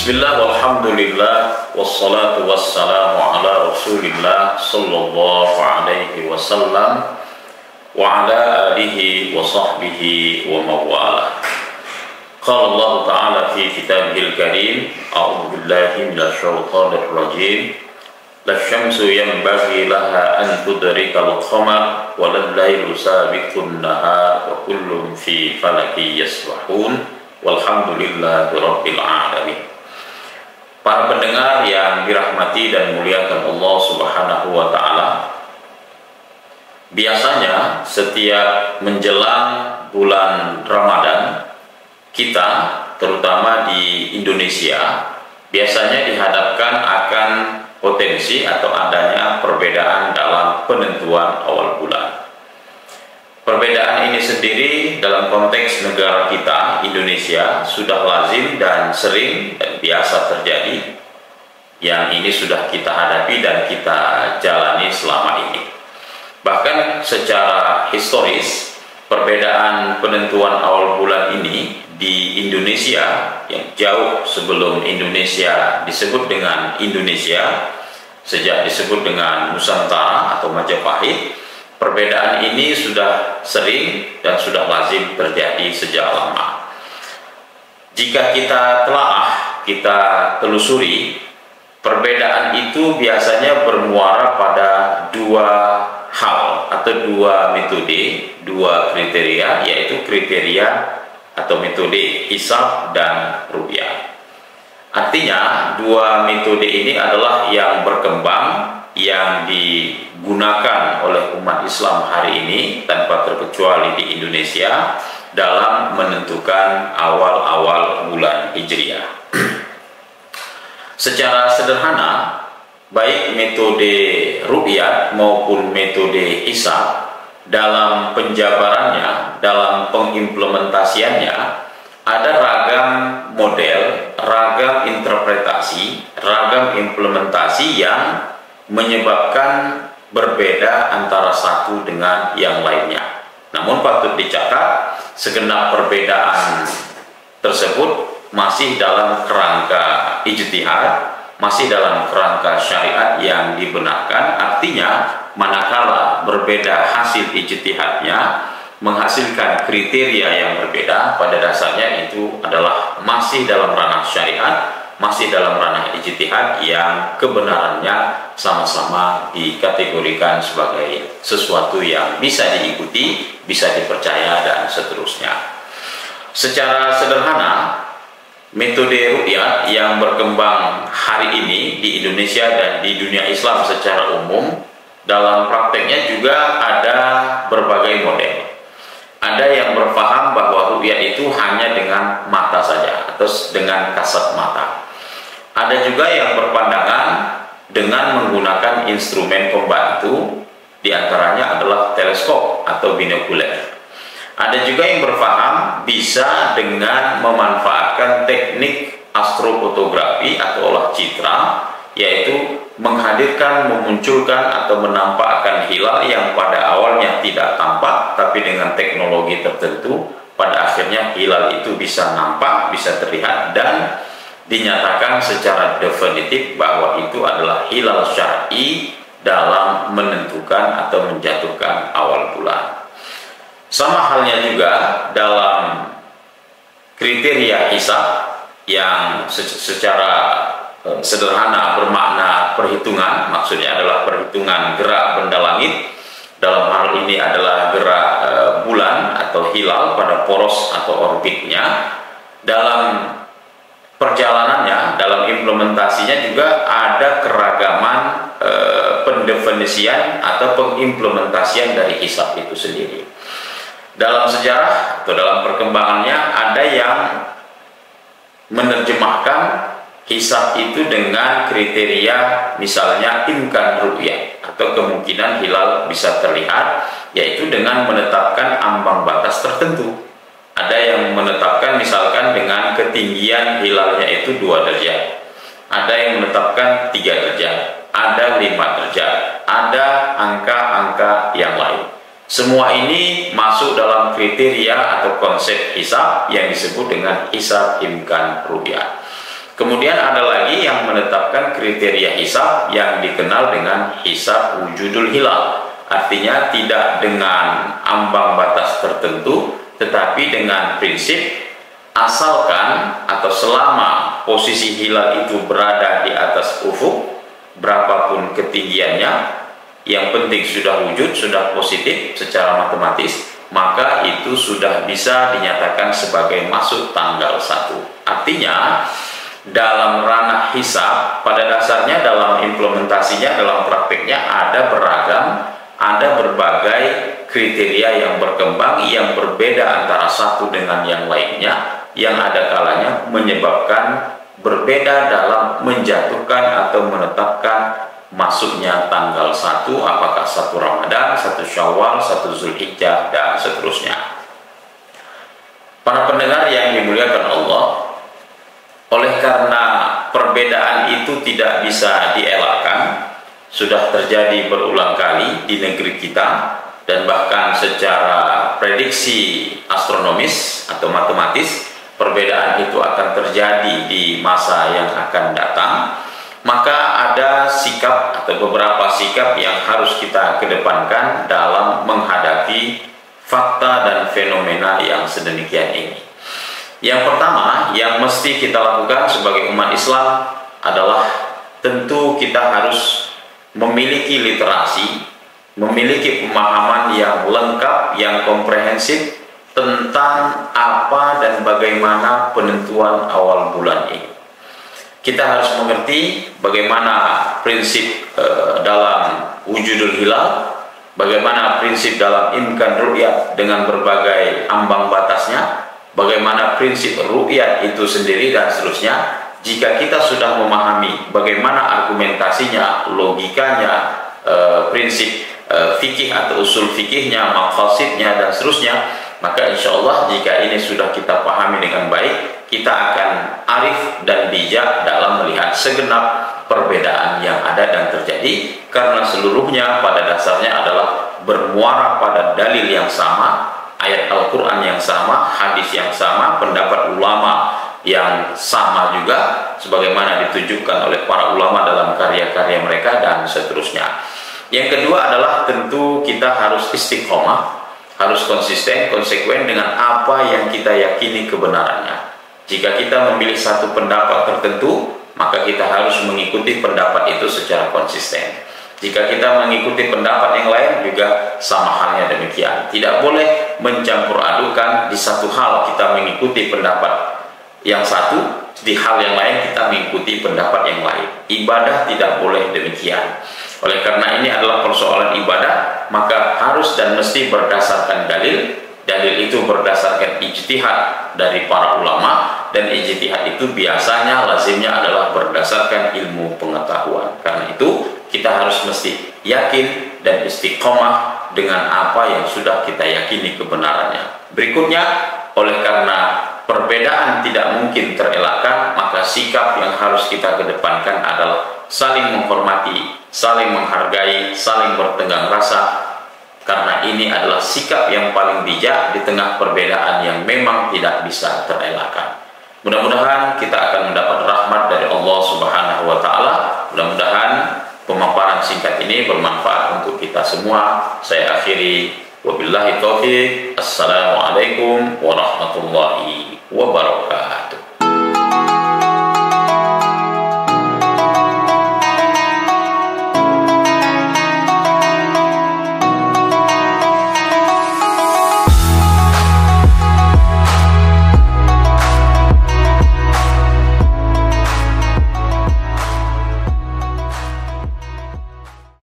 Bismillah, walhamdulillah, wassalatu wassalamu ala rasulillah sallallahu alaihi wasallam wa ala alihi wa sahbihi wa mawala. Qala Allah ta'ala fi kitabihil karim, a'udhu billahi minasyaitonir rajim. La syamsu yanbaghi laha an tudrikal qamar wa lal lailu sabiqun nahar wa kullun fi falaki yasbahun. Walhamdulillahi rabbil alamin. Para pendengar yang dirahmati dan muliakan Allah Subhanahu wa taala, biasanya setiap menjelang bulan Ramadan, kita terutama di Indonesia biasanya dihadapkan akan potensi atau adanya perbedaan dalam penentuan awal bulan. Perbedaan ini sendiri dalam konteks negara kita, Indonesia, sudah lazim dan sering dan biasa terjadi. Yang ini sudah kita hadapi dan kita jalani selama ini. Bahkan secara historis, perbedaan penentuan awal bulan ini di Indonesia yang jauh sebelum Indonesia disebut dengan Indonesia, sejak disebut dengan Nusantara atau Majapahit, perbedaan ini sudah sering dan sudah lazim terjadi sejak lama. Jika kita telaah, kita telusuri, perbedaan itu biasanya bermuara pada dua hal atau dua metode, dua kriteria, yaitu kriteria atau metode hisab dan ru'yah. Artinya, dua metode ini adalah yang berkembang, yang digunakan oleh umat Islam hari ini tanpa terkecuali di Indonesia dalam menentukan awal-awal bulan Hijriah. Secara sederhana, baik metode ru'yat maupun metode hisab dalam penjabarannya, dalam pengimplementasiannya, ada ragam model, ragam interpretasi, ragam implementasi yang menyebabkan berbeda antara satu dengan yang lainnya. Namun patut dicatat, segenap perbedaan tersebut masih dalam kerangka ijtihad, masih dalam kerangka syariat yang dibenarkan. Artinya, manakala berbeda hasil ijtihadnya menghasilkan kriteria yang berbeda, pada dasarnya itu adalah masih dalam ranah syariat, masih dalam ranah ijtihad yang kebenarannya sama-sama dikategorikan sebagai sesuatu yang bisa diikuti, bisa dipercaya, dan seterusnya. Secara sederhana, metode ru'yat yang berkembang hari ini di Indonesia dan di dunia Islam secara umum, dalam prakteknya juga ada berbagai model. Ada yang berpaham bahwa ru'yat itu hanya dengan mata saja atau dengan kasat mata. Ada juga yang berpandangan dengan menggunakan instrumen pembantu, diantaranya adalah teleskop atau binokuler. Ada juga yang berpaham bisa dengan memanfaatkan teknik astrofotografi atau olah citra, yaitu menghadirkan, memunculkan atau menampakkan hilal yang pada awalnya tidak tampak, tapi dengan teknologi tertentu pada akhirnya hilal itu bisa nampak, bisa terlihat, dan dinyatakan secara definitif bahwa itu adalah hilal syar'i dalam menentukan atau menjatuhkan awal bulan. Sama halnya juga dalam kriteria hisab yang secara sederhana bermakna perhitungan, maksudnya adalah perhitungan gerak benda langit. Dalam hal ini adalah gerak bulan atau hilal pada poros atau orbitnya. Dalam perjalanannya, dalam implementasinya juga ada keragaman pendefinisian atau pengimplementasian dari hisab itu sendiri. Dalam sejarah atau dalam perkembangannya ada yang menerjemahkan hisab itu dengan kriteria misalnya imkan ru'yah atau kemungkinan hilal bisa terlihat, yaitu dengan menetapkan ambang batas tertentu. Ada yang menetapkan misalkan dengan ketinggian hilalnya itu 2 derajat, ada yang menetapkan 3 derajat, ada 5 derajat, ada angka-angka yang lain. Semua ini masuk dalam kriteria atau konsep hisab yang disebut dengan hisab imkan ru'yah. Kemudian ada lagi yang menetapkan kriteria hisab yang dikenal dengan hisab wujudul hilal. Artinya tidak dengan ambang batas tertentu, tetapi dengan prinsip asalkan atau selama posisi hilal itu berada di atas ufuk, berapapun ketinggiannya, yang penting sudah wujud, sudah positif secara matematis, maka itu sudah bisa dinyatakan sebagai masuk tanggal 1. Artinya dalam ranah hisab pada dasarnya, dalam implementasinya, dalam praktiknya ada beragam, ada berbagai kriteria yang berkembang yang berbeda antara satu dengan yang lainnya, yang ada kalanya menyebabkan berbeda dalam menjatuhkan atau menetapkan masuknya tanggal 1, apakah 1 Ramadan, 1 Syawal, 1 Zulhijjah, dan seterusnya. Para pendengar yang dimuliakan Allah, oleh karena perbedaan itu tidak bisa dielakkan, sudah terjadi berulang kali di negeri kita, dan bahkan secara prediksi astronomis atau matematis, perbedaan itu akan terjadi di masa yang akan datang. Maka ada sikap atau beberapa sikap yang harus kita kedepankan dalam menghadapi fakta dan fenomena yang sedemikian ini. Yang pertama yang mesti kita lakukan sebagai umat Islam adalah tentu kita harus memiliki literasi, memiliki pemahaman yang lengkap, yang komprehensif tentang apa dan bagaimana penentuan awal bulan ini. Kita harus mengerti bagaimana prinsip dalam wujudul hilal, bagaimana prinsip dalam imkan ru'yat dengan berbagai ambang batasnya, bagaimana prinsip ru'yat itu sendiri, dan seterusnya. Jika kita sudah memahami bagaimana argumentasinya, logikanya, prinsip fikih atau usul fikihnya, maqasidnya, dan seterusnya, maka insya Allah jika ini sudah kita pahami dengan baik, kita akan arif dan bijak dalam melihat segenap perbedaan yang ada dan terjadi, karena seluruhnya pada dasarnya adalah bermuara pada dalil yang sama, ayat Al-Quran yang sama, hadis yang sama, pendapat ulama yang sama juga, sebagaimana ditunjukkan oleh para ulama dalam karya-karya mereka, dan seterusnya. Yang kedua adalah tentu kita harus istiqomah, harus konsisten, konsekuen dengan apa yang kita yakini kebenarannya. Jika kita memilih satu pendapat tertentu, maka kita harus mengikuti pendapat itu secara konsisten. Jika kita mengikuti pendapat yang lain juga sama halnya demikian. Tidak boleh mencampur adukan, di satu hal kita mengikuti pendapat yang satu, di hal yang lain kita mengikuti pendapat yang lain. Ibadah tidak boleh demikian. Oleh karena ini adalah persoalan ibadah, maka harus dan mesti berdasarkan dalil. Dalil itu berdasarkan ijtihad dari para ulama, dan ijtihad itu biasanya lazimnya adalah berdasarkan ilmu pengetahuan. Karena itu kita harus mesti yakin dan istiqomah dengan apa yang sudah kita yakini kebenarannya. Berikutnya, oleh karena perbedaan tidak mungkin terelakkan, maka sikap yang harus kita kedepankan adalah saling menghormati, saling menghargai, saling bertenggang rasa, karena ini adalah sikap yang paling bijak di tengah perbedaan yang memang tidak bisa terelakkan. Mudah-mudahan kita akan mendapat rahmat dari Allah Subhanahu wa Ta'ala. Mudah-mudahan pemaparan singkat ini bermanfaat untuk kita semua. Saya akhiri, wabillahi taufiq. Assalamualaikum warahmatullahi wabarakatuh.